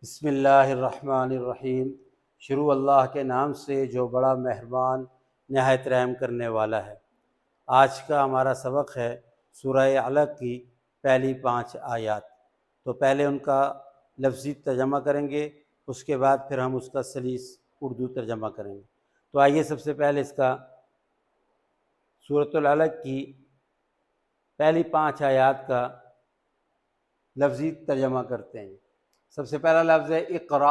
بسم اللہ الرحمن الرحیم۔ شروع اللہ کے نام سے جو بڑا مہربان نہایت رحم کرنے والا ہے۔ آج کا ہمارا سبق ہے سورہ علق کی پہلی 5 آیات۔ تو پہلے ان کا لفظی ترجمہ کریں گے، اس کے بعد پھر ہم اس کا سلیس اردو ترجمہ کریں گے۔ تو آئیے سب سے پہلے اس کا سورۃ العلق کی پہلی 5 آیات کا لفظی ترجمہ کرتے ہیں۔ سب سے پہلا لفظ ہے اقرا۔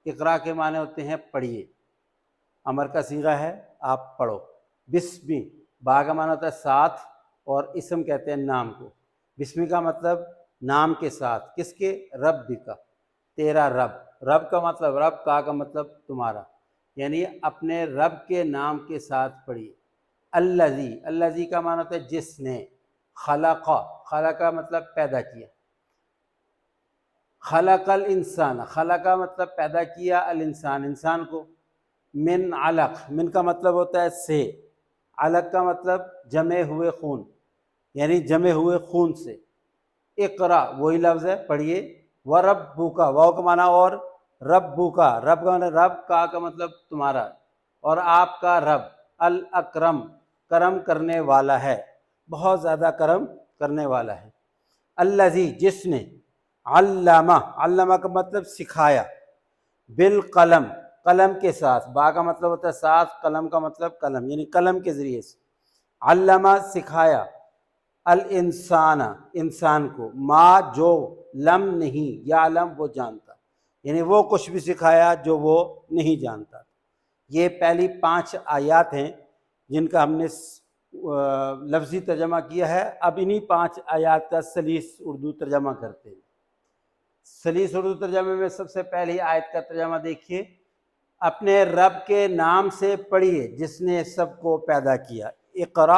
اقرا کے معنی ہوتے ہیں پڑھیے، امر کا صیغہ ہے، آپ پڑھو۔ بسمی، با کا معنی ہوتا ہے ساتھ، اور اسم کہتے ہیں نام کو۔ بسمی کا مطلب نام کے ساتھ، کس کے؟ رب کا، تیرا رب۔ رب کا مطلب رب، کا مطلب تمہارا، یعنی اپنے رب کے نام کے ساتھ پڑھیے۔ الذی، الذی کا معنی ہوتا ہے جس نے۔ خلق، خلق کا مطلب پیدا کیا۔ خلق الانسان، خلق کا مطلب پیدا کیا، الانسان انسان کو۔ من علق، من کا مطلب ہوتا ہے سے، علق کا مطلب جمے ہوئے خون، یعنی جمے ہوئے خون سے۔ اقرا وہی لفظ ہے، پڑھیے۔ وربک، واو کا معنی اور، ربک، رب کا معنی رب، کا مطلب تمہارا، اور آپ کا رب۔ الاکرم، کرم کرنے والا ہے، بہت زیادہ کرم کرنے والا ہے۔ الذی، جس نے۔ علامہ، علامہ کا مطلب سکھایا۔ بالقلم، قلم کے ساتھ، با کا مطلب ہوتا ہے ساتھ، قلم کا مطلب قلم، یعنی قلم کے ذریعے سے۔ علامہ سکھایا، الانسان انسان کو، ما جو، لم نہیں، یا علم وہ جانتا، یعنی وہ کچھ بھی سکھایا جو وہ نہیں جانتا۔ یہ پہلی 5 آیات ہیں جن کا ہم نے لفظی ترجمہ کیا ہے۔ اب انہی 5 آیات کا سلیس اردو ترجمہ کرتے ہیں۔ سلیس اردو ترجمے میں سب سے پہلی آیت کا ترجمہ دیکھیے۔ اپنے رب کے نام سے پڑھیے جس نے سب کو پیدا کیا۔ اقرا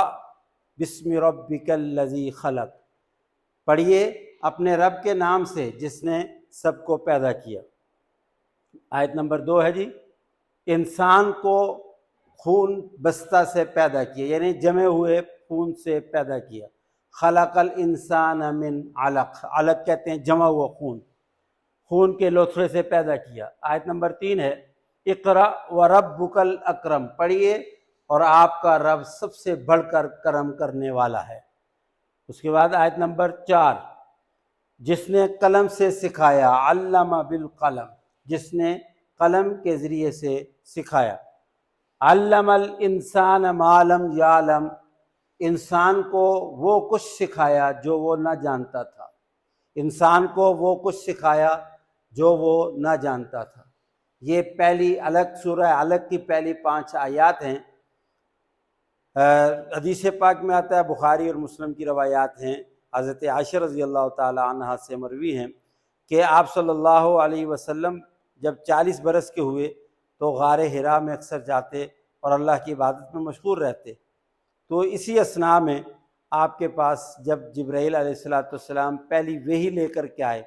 بسم ربک الذی خلق، پڑھیے اپنے رب کے نام سے جس نے سب کو پیدا کیا۔ آیت نمبر 2 ہے جی، انسان کو خون بستہ سے پیدا کیا، یعنی جمے ہوئے خون سے پیدا کیا۔ خلق الانسان من علق، علق کہتے ہیں جمع ہوا خون، خون کے لوتھڑے سے پیدا کیا۔ آیت نمبر 3 ہے، اقرا وربک الاکرم، پڑھیے اور آپ کا رب سب سے بڑھ کر کرم کرنے والا ہے۔ اس کے بعد آیت نمبر 4، جس نے قلم سے سکھایا، علم بالقلم، جس نے قلم کے ذریعے سے سکھایا۔ علم الانسان ما لم یعلم، انسان کو وہ کچھ سکھایا جو وہ نہ جانتا تھا، انسان کو وہ کچھ سکھایا جو وہ نہ جانتا تھا۔ یہ پہلی علق، سورہ علق کی پہلی 5 آیات ہیں۔ حدیث پاک میں آتا ہے، بخاری اور مسلم کی روایات ہیں، حضرت عائشہ رضی اللہ تعالی عنہ سے مروی ہیں کہ آپ صلی اللہ علیہ وسلم جب 40 برس کے ہوئے تو غار حرا میں اکثر جاتے اور اللہ کی عبادت میں مشغول رہتے۔ تو اسی اثناء میں آپ کے پاس جب جبرائیل علیہ السلام پہلی وحی لے کر کے آئے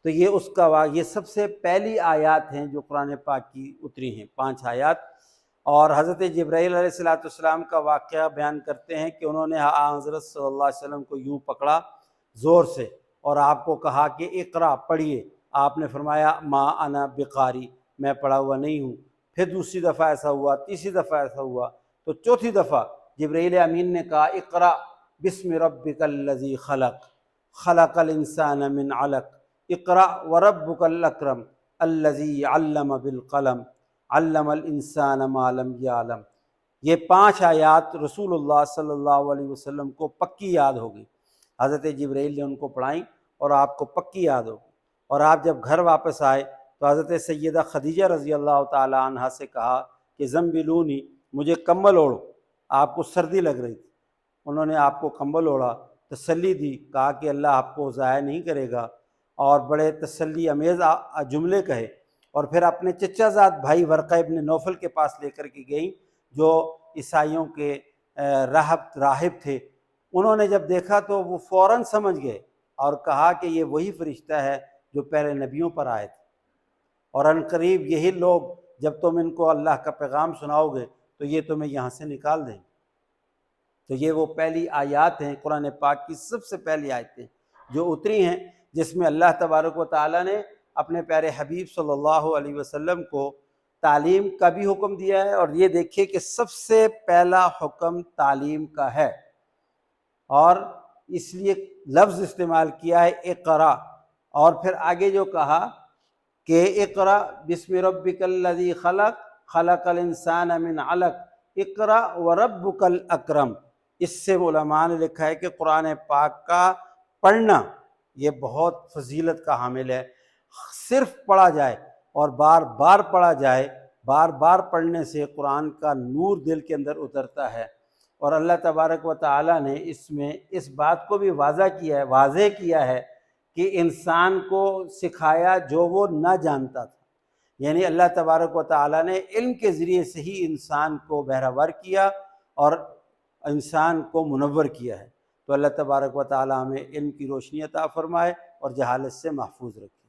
تو یہ اس کا یہ سب سے پہلی آیات ہیں جو قرآن پاک کی اتری ہیں، 5 آیات۔ اور حضرت جبرائیل علیہ السلام کا واقعہ بیان کرتے ہیں کہ انہوں نے حضرت صلی اللہ علیہ وسلم کو یوں پکڑا زور سے اور آپ کو کہا کہ اقرا، پڑھیے۔ آپ نے فرمایا ما انا بقاری، میں پڑھا ہوا نہیں ہوں۔ پھر دوسری دفعہ ایسا ہوا، تیسری دفعہ ایسا ہوا، تو چوتھی دفعہ جبرائیل امین نے کہا اقرا بسم ربک الذی خلق، خلق الانسان من علق، اقرا وربک الاکرم الذی علم بالقلم، علم الانسان ما لم یعلم۔ یہ 5 آیات رسول اللہ صلی اللہ علیہ وسلم کو پکی یاد ہو گئی، حضرت جبرائیل نے ان کو پڑھائیں اور آپ کو پکی یاد ہو گئی۔ اور آپ جب گھر واپس آئے تو حضرت سیدہ خدیجہ رضی اللہ تعالی عنہ سے کہا کہ زنبلونی، مجھے کمبل اوڑھو، آپ کو سردی لگ رہی تھی۔ انہوں نے آپ کو کمبل اوڑھا، تسلی دی، کہا کہ اللہ آپ کو ضائع نہیں کرے گا، اور بڑے تسلی امیز جملے کہے۔ اور پھر اپنے چچا زاد بھائی ورقہ ابن نوفل کے پاس لے کر کے گئیں جو عیسائیوں کے راہب تھے۔ انہوں نے جب دیکھا تو وہ فوراً سمجھ گئے اور کہا کہ یہ وہی فرشتہ ہے جو پہلے نبیوں پر آئے تھے، اور ان قریب یہی لوگ جب تم ان کو اللہ کا پیغام سناؤ گے تو یہ تمہیں یہاں سے نکال دیں گے۔ تو یہ وہ پہلی آیات ہیں، قرآن پاک کی سب سے پہلی آیتیں جو اتری ہیں، جس میں اللہ تبارک و تعالیٰ نے اپنے پیارے حبیب صلی اللہ علیہ وسلم کو تعلیم کا بھی حکم دیا ہے، اور یہ دیکھیے کہ سب سے پہلا حکم تعلیم کا ہے، اور اس لیے لفظ استعمال کیا ہے اقرا، اور پھر آگے جو کہا کہ اقرا بسم ربک الذی خلق خلق الانسان من علق اقرا وربک الاکرم۔ اس سے علماء نے لکھا ہے کہ قرآن پاک کا پڑھنا یہ بہت فضیلت کا حامل ہے، صرف پڑھا جائے اور بار بار پڑھا جائے، بار بار پڑھنے سے قرآن کا نور دل کے اندر اترتا ہے، اور اللہ تبارک و تعالیٰ نے اس میں اس بات کو بھی واضح کیا ہے کہ انسان کو سکھایا جو وہ نہ جانتا تھا، یعنی اللہ تبارک و تعالیٰ نے علم کے ذریعے سے ہی انسان کو بہرہور کیا اور انسان کو منور کیا ہے۔ تو اللہ تبارک و تعالیٰ ہمیں علم کی روشنی عطا فرمائے اور جہالت سے محفوظ رکھے۔